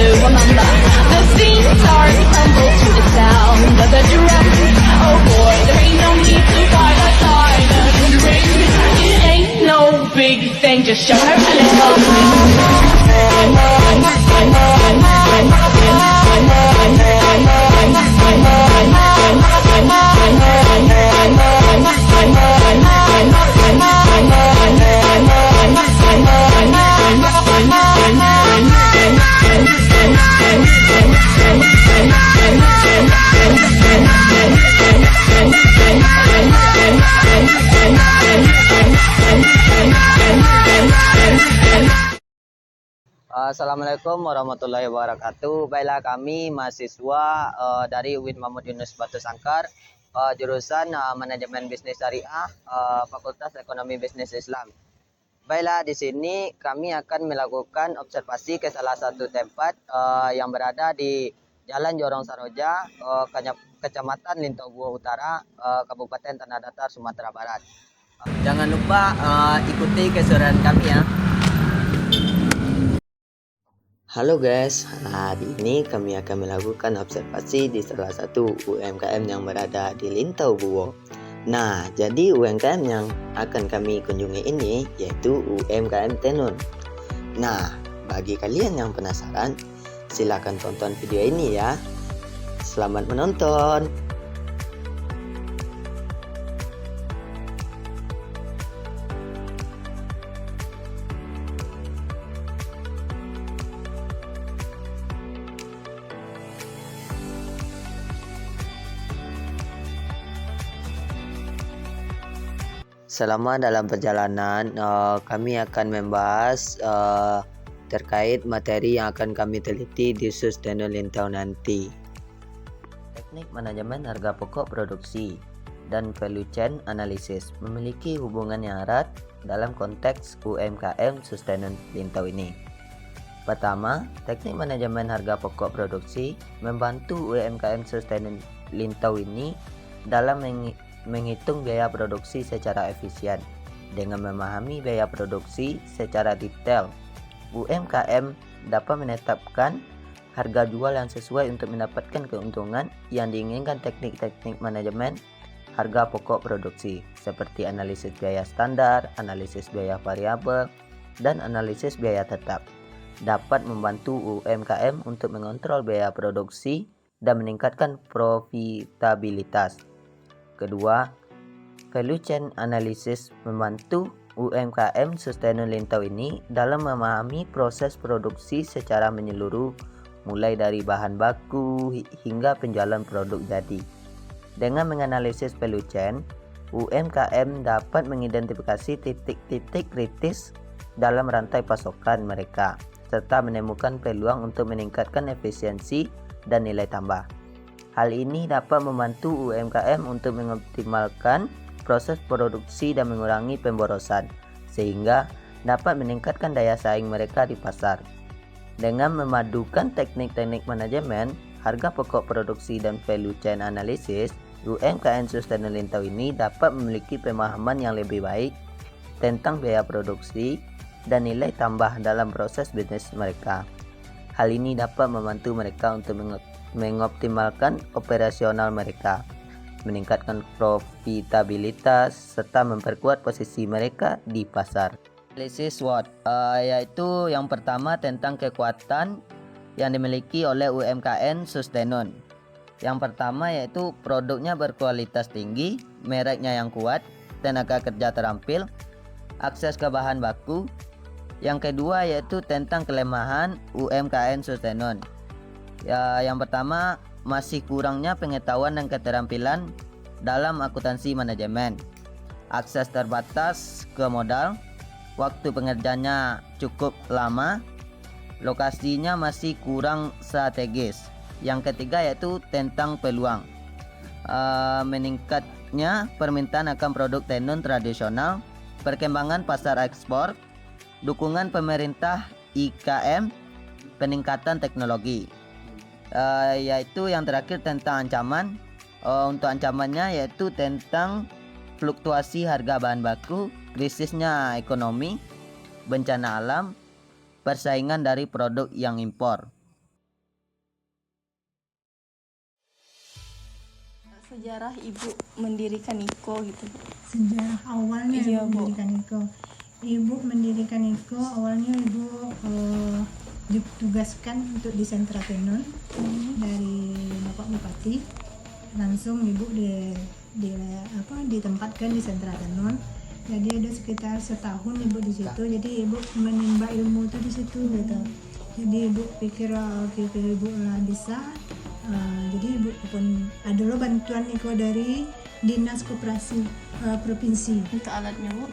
remember. The scene starts to tumble to the sound of the drum. Oh boy, there ain't no need to fight a silent ring. It ain't no big thing, just show her a little Assalamualaikum warahmatullahi wabarakatuh. Baiklah, kami mahasiswa dari UIN Mahmud Yunus Batu Sangkar, jurusan Manajemen Bisnis Syariah, Fakultas Ekonomi Bisnis Islam. Baiklah, di sini kami akan melakukan observasi ke salah satu tempat yang berada di Jalan Jorong Saroja, Kecamatan Lintobuo Utara, Kabupaten Tanah Datar, Sumatera Barat. Jangan lupa ikuti keseruan kami ya. Halo guys, hari ini kami akan melakukan observasi di salah satu UMKM yang berada di Lintobuo. Nah, jadi UMKM yang akan kami kunjungi ini yaitu UMKM Tenun. Nah, bagi kalian yang penasaran, silakan tonton video ini ya. Selamat menonton. Selama dalam perjalanan, kami akan membahas terkait materi yang akan kami teliti di Sustenul Lintau nanti. Teknik manajemen harga pokok produksi dan value chain analysis memiliki hubungan yang erat dalam konteks UMKM Sustenul Lintau ini. Pertama, teknik manajemen harga pokok produksi membantu UMKM Sustenul Lintau ini dalam menghitung biaya produksi secara efisien. Dengan memahami biaya produksi secara detail, UMKM dapat menetapkan harga jual yang sesuai untuk mendapatkan keuntungan yang diinginkan. Teknik-teknik manajemen harga pokok produksi seperti analisis biaya standar, analisis biaya variabel, dan analisis biaya tetap dapat membantu UMKM untuk mengontrol biaya produksi dan meningkatkan profitabilitas. Kedua, value chain analysis membantu UMKM Sustenul Lintau ini dalam memahami proses produksi secara menyeluruh, mulai dari bahan baku hingga penjualan produk jadi. Dengan menganalisis value chain, UMKM dapat mengidentifikasi titik-titik kritis dalam rantai pasokan mereka, serta menemukan peluang untuk meningkatkan efisiensi dan nilai tambah. Hal ini dapat membantu UMKM untuk mengoptimalkan proses produksi dan mengurangi pemborosan, sehingga dapat meningkatkan daya saing mereka di pasar. Dengan memadukan teknik-teknik manajemen, harga pokok produksi dan value chain analysis, UMKM Sustenul Lintau ini dapat memiliki pemahaman yang lebih baik tentang biaya produksi dan nilai tambah dalam proses bisnis mereka. Hal ini dapat membantu mereka untuk mengoptimalkan operasional mereka, meningkatkan profitabilitas, serta memperkuat posisi mereka di pasar. Analisis SWOT yaitu yang pertama tentang kekuatan yang dimiliki oleh UMKM Sustenul. Yang pertama yaitu produknya berkualitas tinggi, mereknya yang kuat, tenaga kerja terampil, akses ke bahan baku. Yang kedua yaitu tentang kelemahan UMKM Sustenul. Yang pertama, masih kurangnya pengetahuan dan keterampilan dalam akuntansi manajemen, akses terbatas ke modal, waktu pengerjaannya cukup lama, lokasinya masih kurang strategis. Yang ketiga yaitu tentang peluang, meningkatnya permintaan akan produk tenun tradisional, perkembangan pasar ekspor, dukungan pemerintah IKM, peningkatan teknologi. Yaitu yang terakhir tentang ancaman. Untuk ancamannya yaitu tentang fluktuasi harga bahan baku, krisisnya ekonomi, bencana alam, persaingan dari produk yang impor. sejarah ibu mendirikan Niko gitu. Sejarah awalnya Iya, ibu Bu. mendirikan Niko. Ibu mendirikan Niko awalnya ibu ditugaskan untuk di sentra tenun dari Bapak Bupati. Langsung ibu ditempatkan di sentra tenun. Jadi ada sekitar setahun ibu di situ. Jadi ibu menimba ilmu itu di situ gitu. Jadi ibu pikir ibu lah bisa. Jadi ibu pun ada loh bantuan Niko dari Dinas Koperasi Provinsi. Untuk alatnya Bu.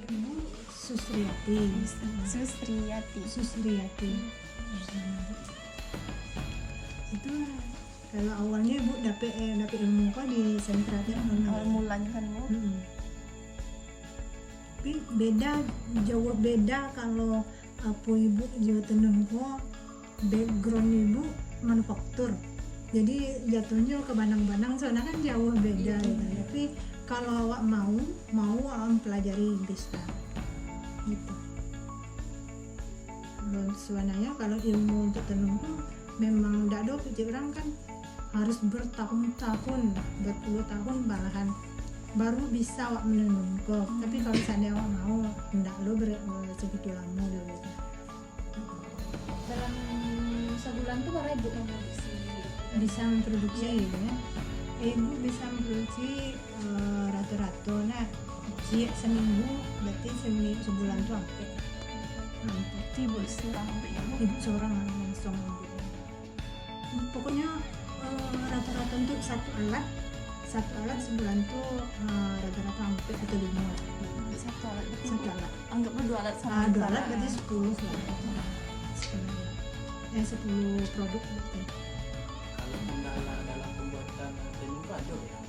Ibu Susriyati. Susriyati. Itu kalau awalnya ibu dapet ilmu kok di sentra tenun. Awal mulanya kan Bu. Tapi jauh beda kalau apa ibu Jawa Tenun kok background ibu manufaktur. Jadi jatuhnya ke Banang-Banang soalnya kan jauh beda gitu. Tapi kalau awak mau mempelajari bisa gitu. Sebenarnya kalau ilmu untuk tenun tuh memang tidak ada kecil orang kan harus bertahun-tahun, berpuluh tahun malahan baru bisa awak menenun kok. Tapi kalau seandainya awak mau tidak lo segitu lama lo gitu. Dalam sebulan tuh para ibu memproduksi Bisa memproduksi ya. Ibu bisa memproduksi rata-rata nah seminggu berarti sebulan tuh hampir. Ibu seorang Bu ya Bu. Ibu seorang langsung pokoknya rata-rata untuk satu alat sebulan tuh rata-rata hampir atau 5 Satu alat. Berarti satu Bu, alat. anggaplah 2 alat sama. 2 alat berarti 10 lah. 10 produk berarti. Kalau kendala dalam pembuatan tenun itu ada ya?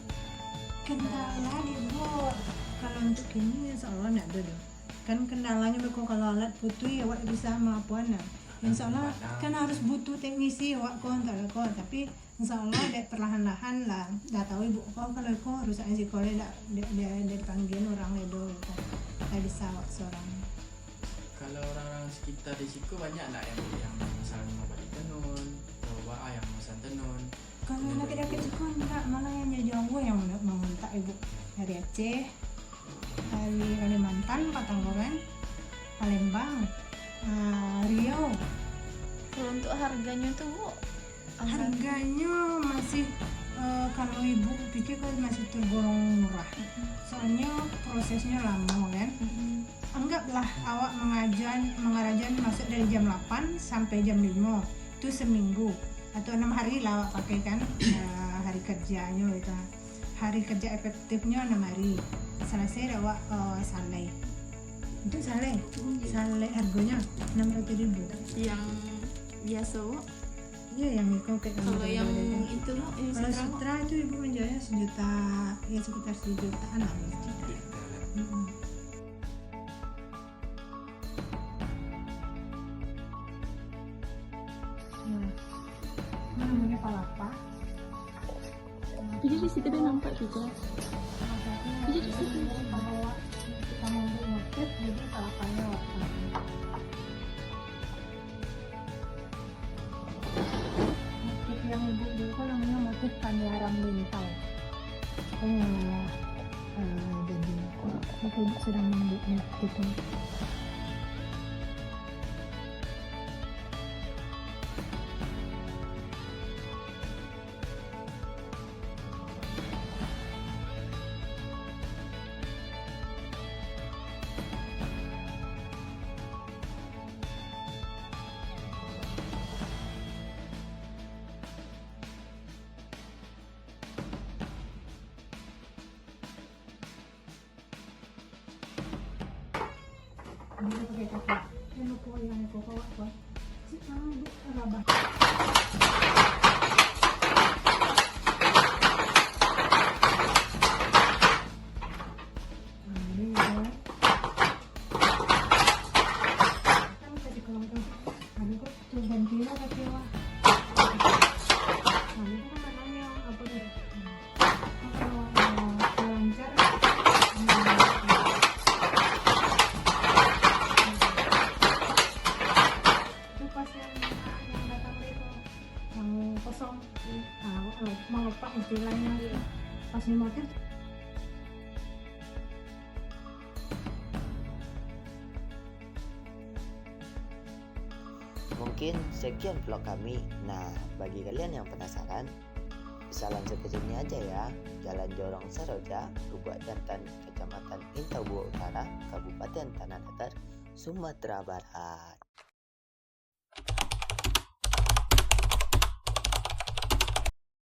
Kendala dibuat kalau untuk ini insya Allah nggak ada dong. Kan kendalanya mereka kalau alat putu ya awak bisa melakukan nah. Insya Allah kan harus butuh teknisi awak kok tapi insya Allah dek perlahan-lahan lah dah tahu ibu kok kalau kok rusaknya si kole dia dipanggil orang ledo gitu. Saya bisa awak seorang. Kalau orang-orang sekitar di situ banyak nak yang misalnya mau balik tenun, atau yang pesan tenun. Kalau laki-laki itu enggak, malah yang jauh yang mau minta ibu dari Aceh, dari Kalimantan, Patanggoran, Palembang, Riau. Kalau untuk harganya tuh Bu, Harganya masih kalau ibu pikir kan masih tergolong murah. Soalnya prosesnya lama kan. Anggaplah awak mengajar masuk dari jam 8 sampai jam 5 itu seminggu atau 6 hari lah awak pakai kan hari kerjanya gitu. Hari kerja efektifnya 6 hari. Selesai awak saleh. Untuk saleh harganya 600.000. yang biasa Bu. Iya yang Niko kayak Kalau yang gitu. itu Bu, yang Kalau sekarang Bu. sutra itu ibu menjualnya 1 juta, ya sekitar 1 jutaan lah. Nah, namanya palapa. Jadi di situ dia nampak juga. Jadi di situ kalau kita mau motif jadi palapanya waktu. Motif yang ibu dulu kan namanya motif Pandaram Lintau. Jadi ibu sedang membuat motif ini. Dia pakai kaki. Yang aku yang aku bawa kok. Si bu rabah. ngerti lah ya. Pas motif Mungkin sekian vlog kami. Nah, bagi kalian yang penasaran, bisa langsung ke sini aja ya. Jalan Jorong Saroja, Lubuk Jantan, Kecamatan Intabuo Utara, Kabupaten Tanah Datar, Sumatera Barat.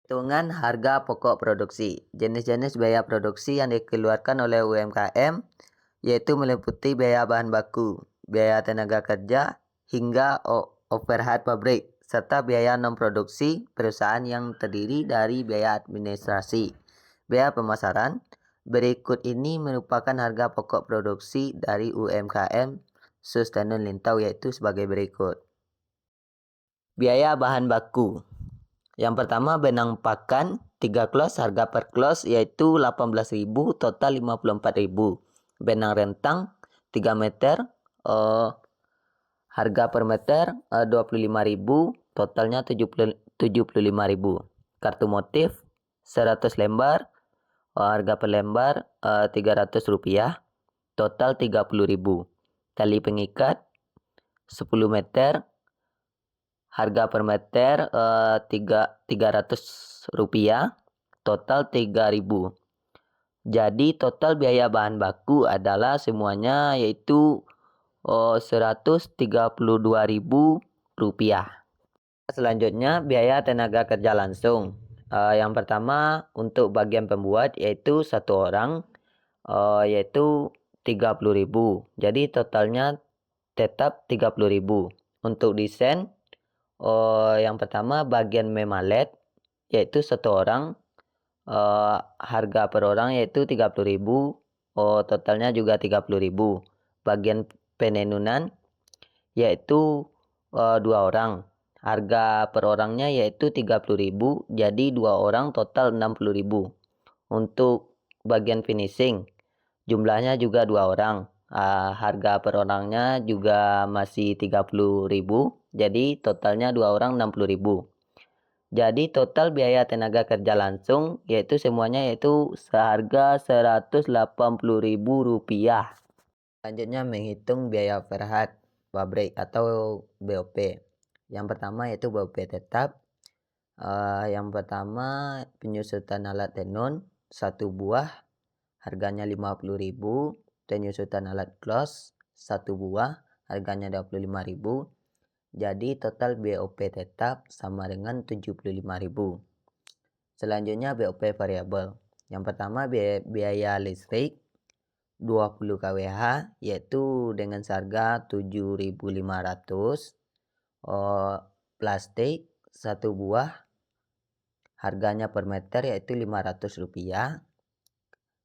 Hitungan harga pokok produksi. Jenis-jenis biaya produksi yang dikeluarkan oleh UMKM yaitu meliputi biaya bahan baku, biaya tenaga kerja, hingga overhead pabrik, serta biaya non-produksi perusahaan yang terdiri dari biaya administrasi, biaya pemasaran. Berikut ini merupakan harga pokok produksi dari UMKM SUS Tenun Lintau yaitu sebagai berikut. Biaya bahan baku. Yang pertama benang pakan 3 klos, harga per klos yaitu 18.000, total 54.000. Benang rentang 3 meter, harga per meter 25.000, totalnya 75.000. Kartu motif 100 lembar, harga per lembar Rp300, total 30.000. Tali pengikat 10 meter, harga per meter Rp300, total 3.000. Jadi total biaya bahan baku adalah semuanya yaitu Rp132.000. Selanjutnya biaya tenaga kerja langsung. Yang pertama untuk bagian pembuat yaitu satu orang yaitu 30.000. Jadi totalnya tetap 30.000. Untuk desain yang pertama bagian memalet yaitu satu orang, harga per orang yaitu 30.000, totalnya juga 30.000. Bagian penenunan yaitu 2 orang, harga per orangnya yaitu 30.000, jadi 2 orang total 60.000. Untuk bagian finishing jumlahnya juga 2 orang, harga per orangnya juga masih 30.000, jadi totalnya 2 orang 60.000. Jadi total biaya tenaga kerja langsung yaitu semuanya yaitu seharga Rp180.000. Selanjutnya menghitung biaya overhead pabrik atau BOP. Yang pertama yaitu BOP tetap. Yang pertama penyusutan alat tenun 1 buah, harganya 50.000. Penyusutan alat clos 1 buah, harganya 25.000. Jadi total BOP tetap sama dengan 75.000. Selanjutnya BOP variabel. Yang pertama biaya listrik 20 kWh yaitu dengan harga 7.500. Plastik 1 buah, harganya per meter yaitu Rp500.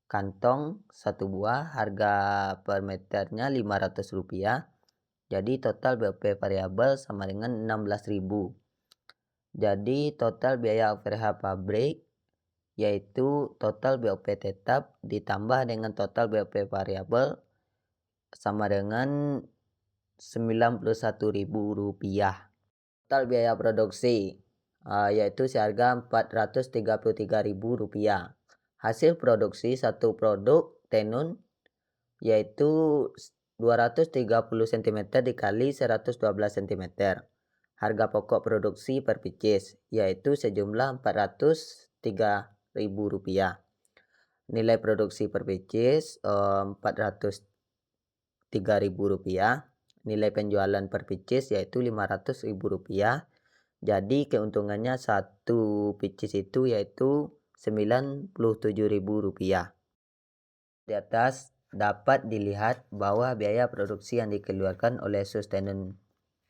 Kantong 1 buah, harga per meternya Rp500. Jadi total BOP variabel sama dengan 16.000. Jadi total biaya overhead pabrik yaitu total BOP tetap ditambah dengan total BOP variabel sama dengan Rp91.000. Total biaya produksi yaitu seharga Rp433.000. Hasil produksi satu produk tenun yaitu 230 cm dikali 112 cm. Harga pokok produksi per pieces yaitu sejumlah Rp403.000. Nilai produksi per pieces Rp403.000. Nilai penjualan per pieces yaitu Rp500.000. Jadi keuntungannya satu pieces itu yaitu Rp97.000. Di atas dapat dilihat bahwa biaya produksi yang dikeluarkan oleh SUS Tenun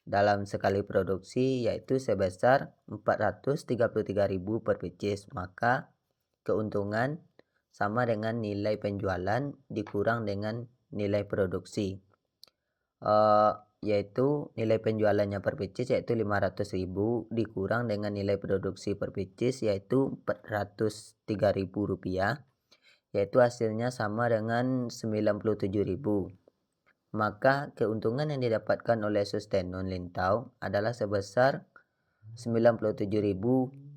dalam sekali produksi yaitu sebesar Rp433.000 per pieces. Maka keuntungan sama dengan nilai penjualan dikurang dengan nilai produksi, yaitu nilai penjualannya per pieces yaitu Rp500.000 dikurang dengan nilai produksi per pieces yaitu Rp403.000, yaitu hasilnya sama dengan 97.000. Maka keuntungan yang didapatkan oleh SUS Tenun Lintau adalah sebesar 97.000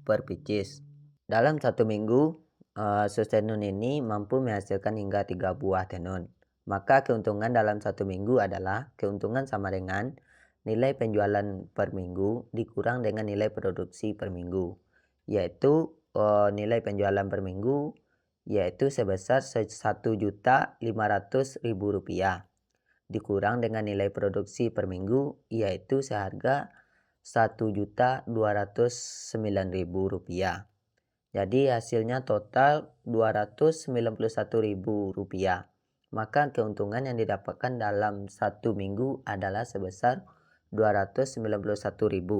per pieces. Dalam satu minggu, sus tenun ini mampu menghasilkan hingga 3 buah tenun. Maka keuntungan dalam satu minggu adalah keuntungan sama dengan nilai penjualan per minggu dikurang dengan nilai produksi per minggu, yaitu nilai penjualan per minggu yaitu sebesar Rp1.500.000 dikurang dengan nilai produksi per minggu yaitu seharga Rp1.209.000. Jadi hasilnya total Rp291.000. Maka keuntungan yang didapatkan dalam satu minggu adalah sebesar Rp291.000.